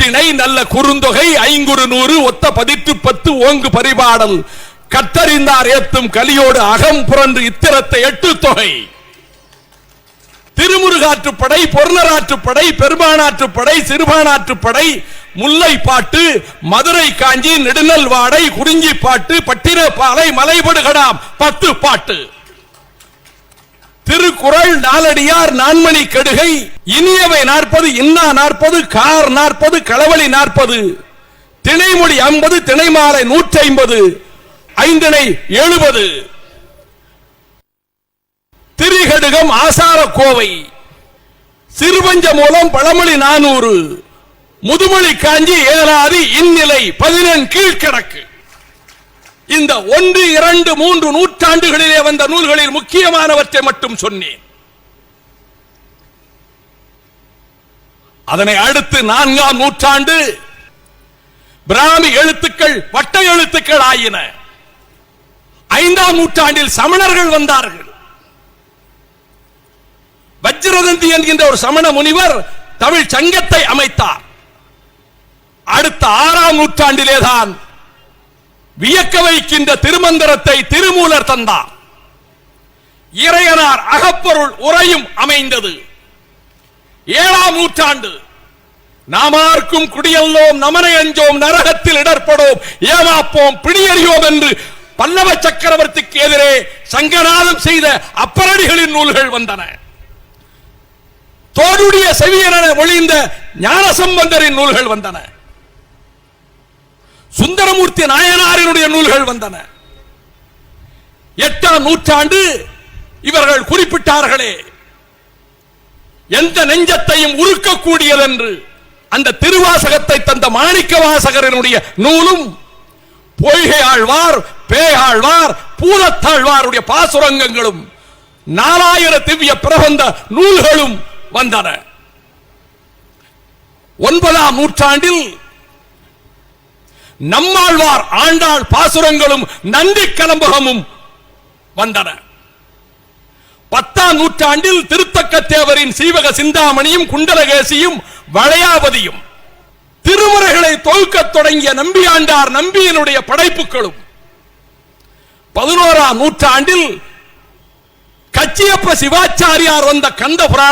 நற்றிணை நல்ல குறுந்தொகை ஐங்குறு நூறு ஒத்த பதிற்று 10 ஓங்கு பரிபாடல் கற்றறிந்தார் ஏத்தும் கலியோடு அகம் புரண்டு இத்திரத்தை 8 தொகை திருமுருகாற்றுப்படை பொருணராற்றுப்படை பெருமானாற்றுப்படை சிறுபானாற்றுப்படை முல்லை பாட்டு மதுரை காஞ்சி நெடுநல் வாடை குறிஞ்சி பாட்டு பட்டினப்பாலை மலைபடுகடாம் 10 பாட்டு திருக்குறள் நாலடியார் நான்மணி கடுகை இனியவை 40 இன்னா 40 கார் 40 களவழி 40 திணைமொழி 50 திணைமாலை 150 ஐந்திணை 70 திரிகடுகம் ஆசார கோவை சிறுபஞ்ச மூலம் பழமொழி 400 முதுமொழி காஞ்சி ஏலாதி இந்நிலை 14 கீழ்கணக்கு. இந்த 1, 2, 3 நூற்றாண்டுகளிலே வந்த நூல்களில் முக்கியமானவற்றை மட்டும் சொன்னேன். அதனை அடுத்து 4ஆம் நூற்றாண்டு பிராமி எழுத்துக்கள் வட்ட எழுத்துக்கள் ஆயின. 5ஆம் நூற்றாண்டில் சமணர்கள் வந்தார்கள். வஜ்ரதந்தி என்கின்ற ஒரு சமண முனிவர் தமிழ் சங்கத்தை அமைத்தார். அடுத்த 6ஆம் நூற்றாண்டிலேதான் வியக்க வைக்கின்ற திருமந்திரத்தை திருமூலர் தந்தார். இறையனார் அகப்பொருள் உரையும் அமைந்தது. 7ஆம் நூற்றாண்டு நாமார்க்கும் குடியல்லோம் நமனை அஞ்சோம் நரகத்தில் இடர்படோம் ஏமாப்போம் பிடியறியோம் என்று பல்லவ சக்கரவர்த்திக்கு எதிரே சங்கநாதம் செய்த அப்பரடிகளின் நூல்கள் வந்தன. தோடுடைய செவியன ஒளிந்த ஞானசம்பந்தரின் நூல்கள் வந்தன. சுந்தரமூர்த்தி நாயனாரினுடைய நூல்கள் வந்தன. 8ஆம் நூற்றாண்டு இவர்கள் குறிப்பிட்டார்களே எந்த நெஞ்சத்தையும் உருக்கக்கூடியதென்று அந்த திருவாசகத்தை தந்த மாணிக்க வாசகரினுடைய நூலும் பொய்கை ஆழ்வார் பேயாழ்வார் பூலத்தாழ்வாருடைய பாசுரங்களும் 4000 திவ்ய பிரபந்த நூல்களும் வந்தன. 9ஆம் நூற்றாண்டில் நம்மாழ்வார் ஆண்டாள் பாசுரங்களும் நந்தி கலம்பகமும் வந்தன. 10ஆம் நூற்றாண்டில் திருத்தக்கத்தேவரின் சீவக சிந்தாமணியும் குண்டலகேசியும் வளையாபதியும் திருமுறைகளை தொகுக்கத் தொடங்கிய நம்பியாண்டார் நம்பியினுடைய படைப்புகளும் 11ஆம் நூற்றாண்டில் கச்சியப்ப சிவாச்சாரியார் வந்த கந்த புராணம்